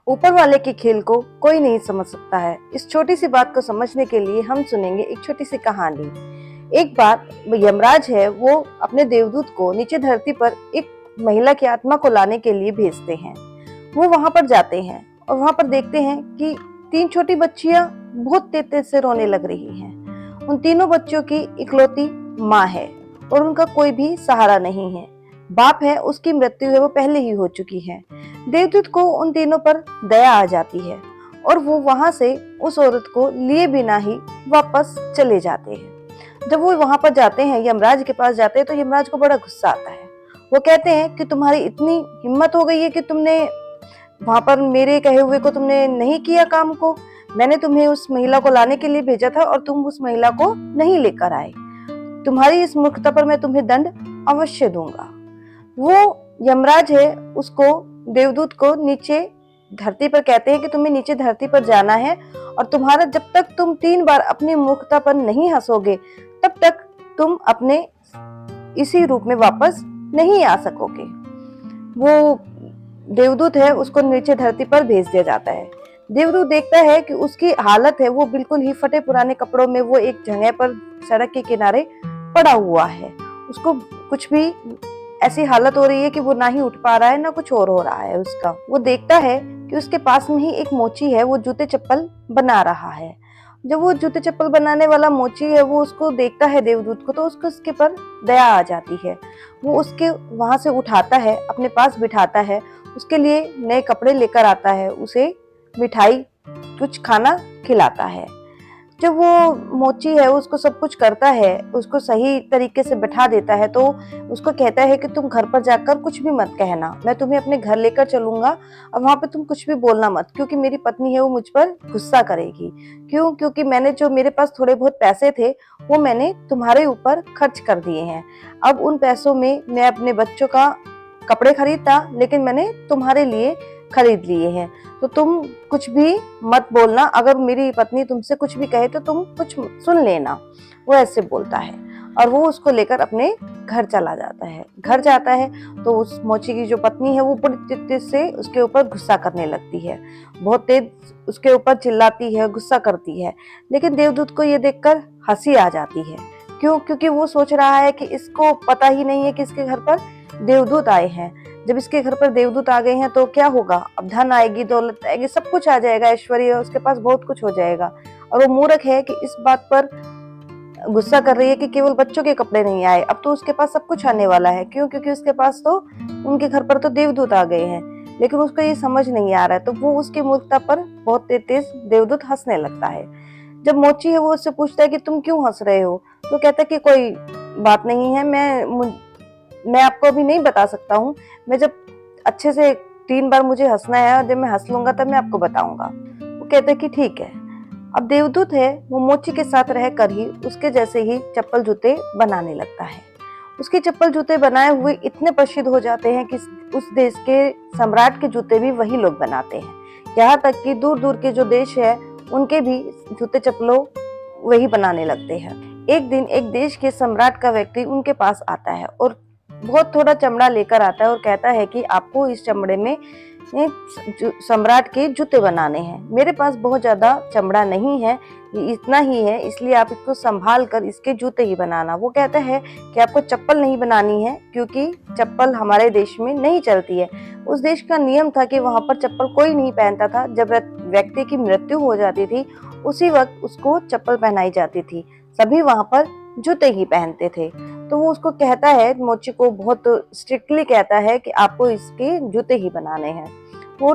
ऊपर वाले के खेल को कोई नहीं समझ सकता है। इस छोटी सी बात को समझने के लिए हम सुनेंगे एक छोटी सी कहानी। एक बार यमराज है, वो अपने देवदूत को नीचे धरती पर एक महिला की आत्मा को लाने के लिए भेजते हैं। वो वहां पर जाते हैं और वहां पर देखते हैं कि 3 छोटी बच्चियां बहुत तेज तेज से रोने लग रही हैं। उन तीनों बच्चों की इकलौती माँ है और उनका कोई भी सहारा नहीं है। बाप है, उसकी मृत्यु है, वो पहले ही हो चुकी है। देवदूत को उन तीनों पर दया आ जाती है और वो वहां से उस औरत को लिए बिना ही वापस चले जाते हैं। जब वो वहां पर जाते हैं, यमराज के पास जाते हैं, तो यमराज को बड़ा गुस्सा आता है। वो कहते हैं कि तुम्हारी इतनी हिम्मत हो गई है कि तुमने वहां पर मेरे कहे हुए को तुमने नहीं किया काम को। मैंने तुम्हें उस महिला को लाने के लिए भेजा था और तुम उस महिला को नहीं लेकर आए। तुम्हारी इस मूर्खता पर मैं तुम्हें दंड अवश्य दूंगा। वो यमराज है, उसको देवदूत को नीचे धरती पर कहते हैं कि तुम्हें नीचे धरती पर जाना है और तुम्हारा जब तक तुम 3 बार अपनी मूर्खता पर नहीं हंसोगे तब तक तुम अपने इसी रूप में वापस नहीं आ सकोगे। वो देवदूत है, उसको नीचे धरती पर भेज दिया जाता है। देवदूत देखता है कि उसकी हालत है, वो बिल्कुल ही फटे पुराने कपड़ों में वो एक जगह पर सड़क के किनारे पड़ा हुआ है। उसको कुछ भी ऐसी हालत हो रही है कि वो ना ही उठ पा रहा है ना कुछ और हो रहा है उसका। वो देखता है कि उसके पास में ही एक मोची है, वो जूते चप्पल बना रहा है। जब वो जूते चप्पल बनाने वाला मोची है, वो उसको देखता है देवदूत को, तो उसको उसके पर दया आ जाती है। वो उसके वहां से उठाता है, अपने पास बिठाता है, उसके लिए नए कपड़े लेकर आता है, उसे मिठाई कुछ खाना खिलाता है। जब वो मोची है उसको सब कुछ करता है, उसको सही तरीके से बैठा देता है, तो उसको कहता है कि तुम घर पर जाकर कुछ भी मत कहना, मैं तुम्हें अपने घर लेकर चलूंगा और वहां पे तुम कुछ भी बोलना मत, क्योंकि मेरी पत्नी है वो मुझ पर गुस्सा करेगी। क्यों? क्योंकि मैंने जो मेरे पास थोड़े बहुत पैसे थे वो मैंने तुम्हारे ऊपर खर्च कर दिए हैं। अब उन पैसों में मैं अपने बच्चों का कपड़े खरीदता, लेकिन मैंने तुम्हारे लिए खरीद लिए हैं। तो तुम कुछ भी मत बोलना, अगर मेरी पत्नी तुमसे कुछ भी कहे तो तुम कुछ सुन लेना। वो ऐसे बोलता है और वो उसको लेकर अपने घर चला जाता है। घर जाता है तो उस मोची की जो पत्नी है वो बड़ी तेज से उसके ऊपर गुस्सा करने लगती है, बहुत तेज उसके ऊपर चिल्लाती है, गुस्सा करती है। लेकिन देवदूत को ये देखकर हंसी आ जाती है। क्यों? क्योंकि वो सोच रहा है कि इसको पता ही नहीं है कि इसके घर पर देवदूत आए हैं। जब इसके घर पर देवदूत आ गए हैं तो क्या होगा? अब धन आएगी, दौलत आएगी, सब कुछ आ जाएगा, ऐश्वर्य, उसके पास बहुत कुछ हो जाएगा। और वो मूर्ख है कि इस बात पर गुस्सा कर रही है कि केवल बच्चों के कपड़े नहीं आए, अब तो उसके पास सब कुछ आने वाला है। क्यों? क्योंकि उसके पास तो उनके घर पर तो देवदूत आ गए हैं। लेकिन उसको ये समझ नहीं आ रहा है, तो वो उसकी मूर्खता पर बहुत तेज देवदूत हंसने लगता है। जब मोची है वो उससे पूछता है कि तुम क्यों हंस रहे हो, तो कहता है कि कोई बात नहीं है, मैं आपको अभी नहीं बता सकता हूँ। मैं जब अच्छे से 3 बार मुझे हंसना है और जब मैं हंस लूंगा तब मैं आपको बताऊंगा। वो कहते हैं कि ठीक है। अब देवदूत है वो मोची के साथ रहकर ही उसके जैसे ही चप्पल जूते बनाने लगता है। उसके चप्पल जूते बनाए हुए इतने प्रसिद्ध हो जाते हैं कि उस देश के सम्राट के जूते भी वही लोग बनाते हैं। यहाँ तक कि दूर दूर के जो देश है उनके भी जूते चप्पलों वही बनाने लगते हैं। एक दिन एक देश के सम्राट का व्यक्ति उनके पास आता है और बहुत थोड़ा चमड़ा लेकर आता है और कहता है कि आपको इस चमड़े में सम्राट के जूते बनाने हैं। मेरे पास बहुत ज्यादा चमड़ा नहीं है, ये इतना ही है, इसलिए आप इसको संभाल कर इसके जूते ही बनाना। वो कहता है कि आपको चप्पल नहीं बनानी है, क्योंकि चप्पल हमारे देश में नहीं चलती है। उस देश का नियम था कि वहां पर चप्पल कोई नहीं पहनता था। जब व्यक्ति की मृत्यु हो जाती थी उसी वक्त उसको चप्पल पहनाई जाती थी, सभी वहां पर जूते ही पहनते थे। तो वो उसको कहता है, मोची को बहुत स्ट्रिक्टली कहता है कि आपको इसके जूते ही बनाने हैं। वो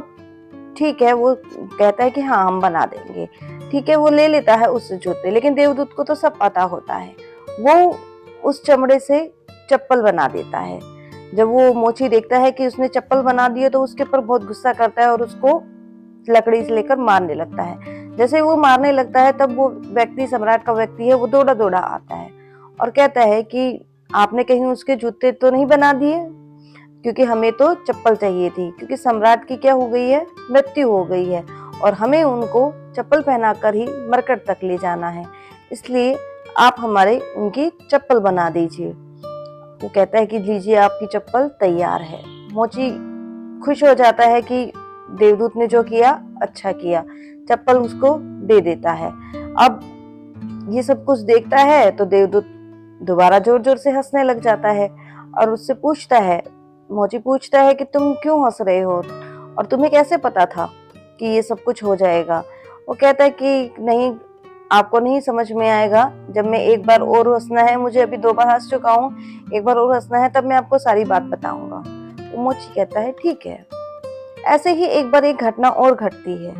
ठीक है, वो कहता है कि हाँ हम बना देंगे। ठीक है, वो ले लेता है उस जूते, लेकिन देवदूत को तो सब पता होता है। वो उस चमड़े से चप्पल बना देता है। जब वो मोची देखता है कि उसने चप्पल बना दिए तो उसके ऊपर बहुत गुस्सा करता है और उसको लकड़ी से लेकर मारने लगता है। जैसे वो मारने लगता है तब वो व्यक्ति, सम्राट का व्यक्ति है, वो दौड़ा दौड़ा आता है और कहता है कि आपने कहीं उसके जूते तो नहीं बना दिए, क्योंकि हमें तो चप्पल चाहिए थी, क्योंकि सम्राट की क्या हो गई है, मृत्यु हो गई है और हमें उनको चप्पल पहनाकर ही मरकट तक ले जाना है, इसलिए आप हमारे उनकी चप्पल बना दीजिए। वो कहता है कि लीजिए आपकी चप्पल तैयार है। मोची खुश हो जाता है कि देवदूत ने जो किया अच्छा किया, चप्पल उसको दे देता है। अब ये सब कुछ देखता है तो देवदूत दोबारा जोर जोर से हंसने लग जाता है और उससे पूछता है, मोची पूछता है कि तुम क्यों हंस रहे हो और तुम्हें कैसे पता था कि ये सब कुछ हो जाएगा। वो कहता है कि नहीं, आपको नहीं समझ में आएगा, जब मैं एक बार और हंसना है, मुझे अभी 2 बार हंस चुका हूँ, एक बार और हंसना है तब मैं आपको सारी बात बताऊंगा। तो मोची कहता है ठीक है। ऐसे ही एक बार एक घटना और घटती है।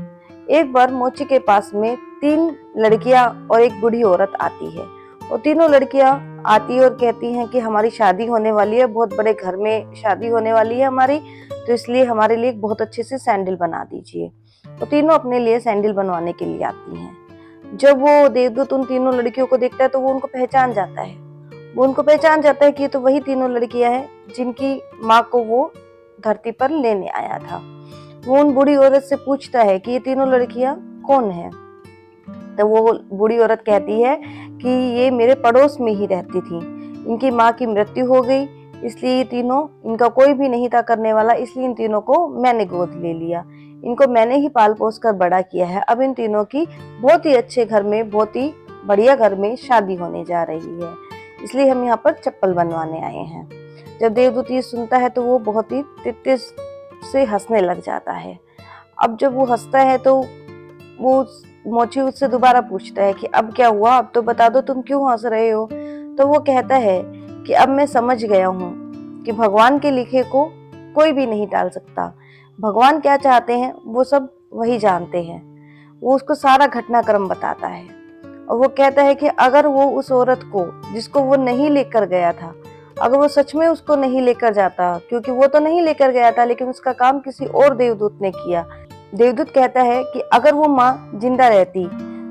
एक बार मोची के पास में 3 लड़कियां और एक बूढ़ी औरत आती है। वो तीनों लड़कियां आती है और कहती हैं कि हमारी शादी होने वाली है, बहुत बड़े घर में शादी होने वाली है हमारी, तो इसलिए हमारे लिए एक बहुत अच्छे से सैंडल बना दीजिए। तो तीनों अपने लिए सैंडल बनवाने के लिए आती हैं। जब वो देवदूत उन तीनों लड़कियों को देखता है तो वो उनको पहचान जाता है। वो उनको पहचान जाता है कि ये तो वही तीनों लड़कियां हैं जिनकी माँ को वो धरती पर लेने आया था। वो उन बूढ़ी औरत से पूछता है कि ये तीनों लड़कियां कौन है। तो वो बूढ़ी औरत कहती है कि ये मेरे पड़ोस में ही रहती थी, इनकी माँ की मृत्यु हो गई, इसलिए ये तीनों, इनका कोई भी नहीं था करने वाला, इसलिए इन तीनों को मैंने गोद ले लिया, इनको मैंने ही पाल पोस कर बड़ा किया है। अब इन तीनों की बहुत ही अच्छे घर में, बहुत ही बढ़िया घर में शादी होने जा रही है, इसलिए हम यहाँ पर चप्पल बनवाने आए हैं। जब देवदूत ये सुनता है तो वो बहुत ही तेज से हंसने लग जाता है। अब जब वो हंसता है तो वो मोची उससे दोबारा पूछता है कि अब क्या हुआ, अब तो बता दो तुम क्यों हंस रहे हो। तो वो कहता है कि अब मैं समझ गया हूँ कि भगवान के लिखे को कोई भी नहीं टाल सकता, भगवान क्या चाहते हैं वो सब वही जानते हैं। वो उसको सारा घटनाक्रम बताता है और वो कहता है कि अगर वो उस औरत को, जिसको वो नहीं लेकर गया था, अगर वो सच में उसको नहीं लेकर जाता, क्योंकि वो तो नहीं लेकर गया था लेकिन उसका काम किसी और देवदूत ने किया। देवदूत कहता है कि अगर वो माँ जिंदा रहती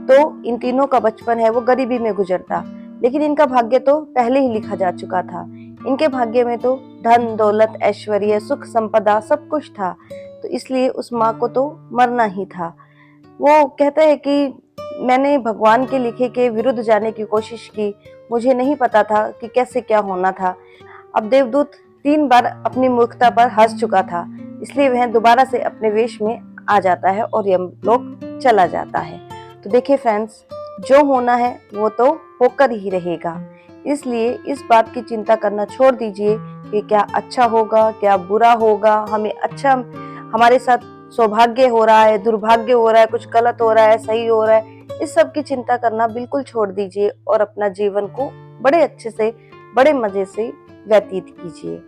तो इन तीनों का बचपन है वो गरीबी में गुजरता, लेकिन इनका भाग्य तो पहले ही लिखा जा चुका था, इनके भाग्य में तो धन दौलत ऐश्वर्य सुख संपदा सब कुछ था, तो इसलिए उस माँ को तो मरना ही था। वो कहता है कि मैंने भगवान के लिखे के विरुद्ध जाने की कोशिश की, मुझे नहीं पता था कि कैसे क्या होना था। अब देवदूत 3 बार अपनी मूर्खता पर हंस चुका था, इसलिए वह दोबारा से अपने वेश में आ जाता है और यमलोक चला जाता है। तो देखिए फ्रेंड्स, जो होना है वो तो होकर ही रहेगा, इसलिए इस बात की चिंता करना छोड़ दीजिए कि क्या अच्छा होगा क्या बुरा होगा, हमें अच्छा, हमारे साथ सौभाग्य हो रहा है दुर्भाग्य हो रहा है, कुछ गलत हो रहा है सही हो रहा है, इस सब की चिंता करना बिल्कुल छोड़ दीजिए और अपना जीवन को बड़े अच्छे से, बड़े मजे से व्यतीत कीजिए।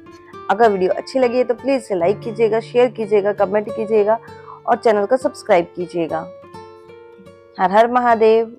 अगर वीडियो अच्छी लगी है तो प्लीज इसे लाइक कीजिएगा, शेयर कीजिएगा, कमेंट कीजिएगा और चैनल को सब्सक्राइब कीजिएगा। हर हर महादेव।